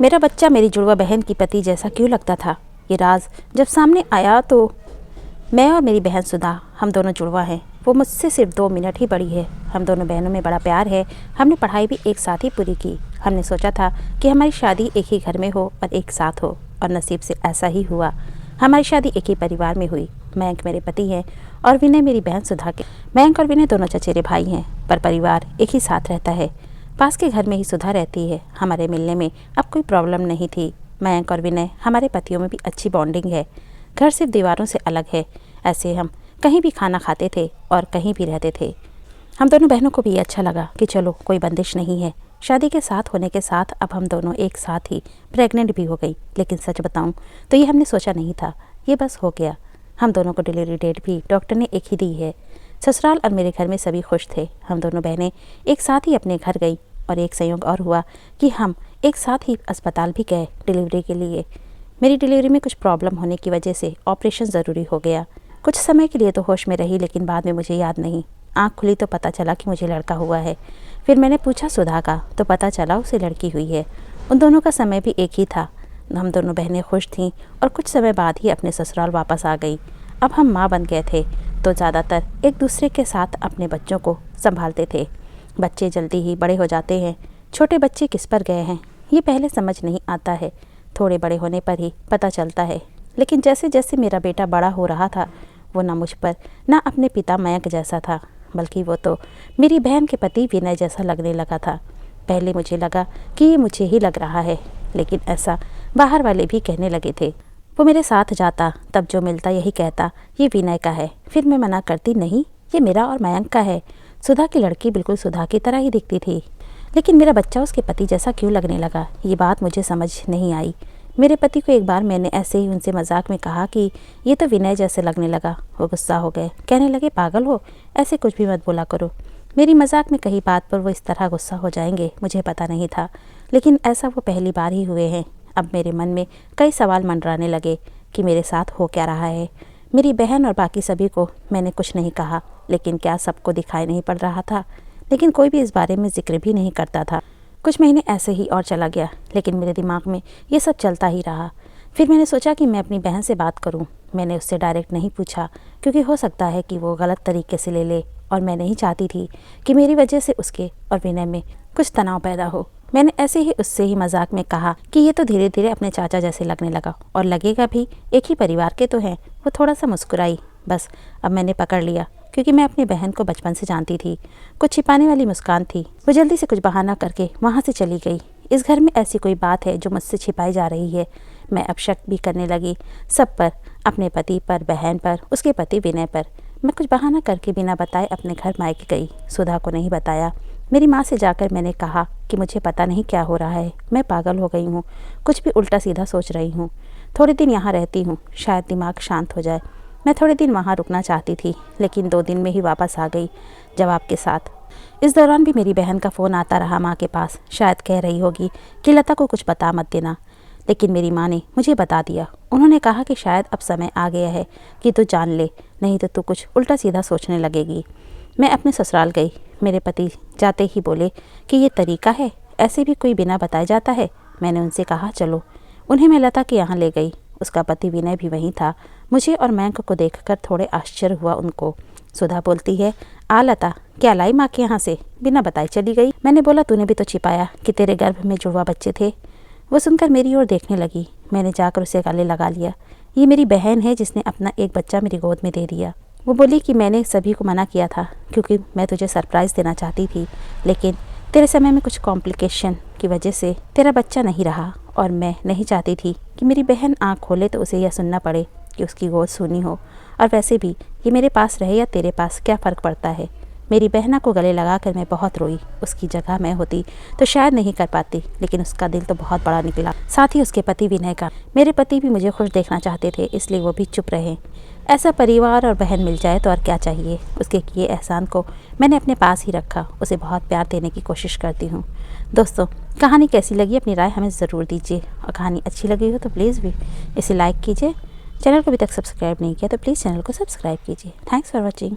मेरा बच्चा मेरी जुड़वा बहन की पति जैसा क्यों लगता था। ये राज जब सामने आया तो मैं और मेरी बहन सुधा, हम दोनों जुड़वा हैं। वो मुझसे सिर्फ 2 मिनट ही बड़ी है। हम दोनों बहनों में बड़ा प्यार है। हमने पढ़ाई भी एक साथ ही पूरी की। हमने सोचा था कि हमारी शादी एक ही घर में हो और एक साथ हो, और नसीब से ऐसा ही हुआ। हमारी शादी एक ही परिवार में हुई। मयंक मेरे पति हैं और विनय मेरी बहन सुधा के। मयंक और विनय दोनों चचेरे भाई हैं, पर परिवार एक ही साथ रहता है। पास के घर में ही सुधा रहती है। हमारे मिलने में अब कोई प्रॉब्लम नहीं थी। मयंक और विनय, हमारे पतियों में भी अच्छी बॉन्डिंग है। घर सिर्फ दीवारों से अलग है। ऐसे हम कहीं भी खाना खाते थे और कहीं भी रहते थे। हम दोनों बहनों को भी अच्छा लगा कि चलो कोई बंदिश नहीं है। शादी के साथ होने के साथ अब हम दोनों एक साथ ही प्रेग्नेंट भी हो गई। लेकिन सच बताऊं तो ये हमने सोचा नहीं था, ये बस हो गया। हम दोनों को डिलीवरी डेट भी डॉक्टर ने एक ही दी है। ससुराल और मेरे घर में सभी खुश थे। हम दोनों बहनें एक साथ ही अपने घर गई, और एक संयोग और हुआ कि हम एक साथ ही अस्पताल भी गए डिलीवरी के लिए। मेरी डिलीवरी में कुछ प्रॉब्लम होने की वजह से ऑपरेशन ज़रूरी हो गया। कुछ समय के लिए तो होश में रही, लेकिन बाद में मुझे याद नहीं। आँख खुली तो पता चला कि मुझे लड़का हुआ है। फिर मैंने पूछा सुधा का, तो पता चला उसे लड़की हुई है। उन दोनों का समय भी एक ही था। हम दोनों बहनें खुश थीं और कुछ समय बाद ही अपने ससुराल वापस आ गई। अब हम माँ बन गए थे तो ज़्यादातर एक दूसरे के साथ अपने बच्चों को संभालते थे। बच्चे जल्दी ही बड़े हो जाते हैं। छोटे बच्चे किस पर गए हैं ये पहले समझ नहीं आता है, थोड़े बड़े होने पर ही पता चलता है। लेकिन जैसे जैसे मेरा बेटा बड़ा हो रहा था, वो ना मुझ पर ना अपने पिता मयंक जैसा था, बल्कि वो तो मेरी बहन के पति विनय जैसा लगने लगा था। पहले मुझे लगा कि ये मुझे ही लग रहा है, लेकिन ऐसा बाहर वाले भी कहने लगे थे। वो मेरे साथ जाता तब जो मिलता यही कहता ये विनय का है। फिर मैं मना करती, नहीं ये मेरा और मयंक का है। सुधा की लड़की बिल्कुल सुधा की तरह ही दिखती थी, लेकिन मेरा बच्चा उसके पति जैसा क्यों लगने लगा, ये बात मुझे समझ नहीं आई। मेरे पति को एक बार मैंने ऐसे ही उनसे मजाक में कहा कि ये तो विनय जैसे लगने लगा। वो गुस्सा हो गए, कहने लगे पागल हो, ऐसे कुछ भी मत बोला करो। मेरी मजाक में कही बात पर वो इस तरह गुस्सा हो जाएंगे मुझे पता नहीं था, लेकिन ऐसा वो पहली बार ही हुए हैं। अब मेरे मन में कई सवाल मंडराने लगे कि मेरे साथ हो क्या रहा है। मेरी बहन और बाकी सभी को मैंने कुछ नहीं कहा, लेकिन क्या सबको दिखाई नहीं पड़ रहा था। लेकिन कोई भी इस बारे में जिक्र भी नहीं करता था। कुछ महीने ऐसे ही और चला गया, लेकिन मेरे दिमाग में ये सब चलता ही रहा। फिर मैंने सोचा कि मैं अपनी बहन से बात करूं। मैंने उससे डायरेक्ट नहीं पूछा, क्योंकि हो सकता है कि वो गलत तरीके से ले ले, और मैं नहीं चाहती थी कि मेरी वजह से उसके और विनय में कुछ तनाव पैदा हो। मैंने ऐसे ही उससे ही मजाक में कहा कि ये तो धीरे धीरे अपने चाचा जैसे लगने लगा, और लगेगा भी, एक ही परिवार के तो हैं। वो थोड़ा सा मुस्कुराई। बस अब मैंने पकड़ लिया, क्योंकि मैं अपनी बहन को बचपन से जानती थी। कुछ छिपाने वाली मुस्कान थी। वो जल्दी से कुछ बहाना करके वहाँ से चली गई। इस घर में ऐसी कोई बात है जो मुझसे छिपाई जा रही है। मैं अब शक भी करने लगी सब पर, अपने पति पर, बहन पर, उसके पति विनय पर। मैं कुछ बहाना करके बिना बताए अपने घर मायके गई। सुधा को नहीं बताया। मेरी माँ से जाकर मैंने कहा कि मुझे पता नहीं क्या हो रहा है, मैं पागल हो गई हूँ, कुछ भी उल्टा सीधा सोच रही हूँ। थोड़े दिन यहाँ रहती हूँ, शायद दिमाग शांत हो जाए। मैं थोड़े दिन वहाँ रुकना चाहती थी, लेकिन 2 दिन में ही वापस आ गई जवाब के साथ। इस दौरान भी मेरी बहन का फ़ोन आता रहा माँ के पास। शायद कह रही होगी कि लता को कुछ बता मत देना, लेकिन मेरी माँ ने मुझे बता दिया। उन्होंने कहा कि शायद अब समय आ गया है कि तू जान ले, नहीं तो तू कुछ उल्टा सीधा सोचने लगेगी। मैं अपने ससुराल गई। मेरे पति जाते ही बोले कि ये तरीका है, ऐसे भी कोई बिना बताए जाता है। मैंने उनसे कहा चलो। उन्हें मैं लता के यहाँ ले गई। उसका पति विनय भी वहीं था। मुझे और मयंक को देखकर थोड़े आश्चर्य हुआ उनको। सुधा बोलती है, आ लता, क्या लाई माँ के यहाँ से, बिना बताए चली गई। मैंने बोला तूने भी तो छिपाया कि तेरे गर्भ में जुड़वा बच्चे थे। वो सुनकर मेरी ओर देखने लगी। मैंने जाकर उसे गले लगा लिया। ये मेरी बहन है जिसने अपना एक बच्चा मेरी गोद में दे दिया। वो बोली कि मैंने सभी को मना किया था, क्योंकि मैं तुझे सरप्राइज़ देना चाहती थी, लेकिन तेरे समय में कुछ कॉम्प्लिकेशन की वजह से तेरा बच्चा नहीं रहा, और मैं नहीं चाहती थी कि मेरी बहन आँख खोले तो उसे यह सुनना पड़े कि उसकी गोद सूनी हो। और वैसे भी ये मेरे पास रहे या तेरे पास, क्या फ़र्क पड़ता है। मेरी बहना को गले लगाकर मैं बहुत रोई। उसकी जगह मैं होती तो शायद नहीं कर पाती, लेकिन उसका दिल तो बहुत बड़ा निकला, साथ ही उसके पति विनय का। मेरे पति भी मुझे खुश देखना चाहते थे, इसलिए वो भी चुप रहे। ऐसा परिवार और बहन मिल जाए तो और क्या चाहिए। उसके किए एहसान को मैंने अपने पास ही रखा। उसे बहुत प्यार देने की कोशिश करती हूँ। दोस्तों, कहानी कैसी लगी अपनी राय हमें ज़रूर दीजिए, और कहानी अच्छी लगी हो तो प्लीज़ भी इसे लाइक कीजिए। चैनल को अभी तक सब्सक्राइब नहीं किया तो प्लीज़ चैनल को सब्सक्राइब कीजिए। Thanks for watching.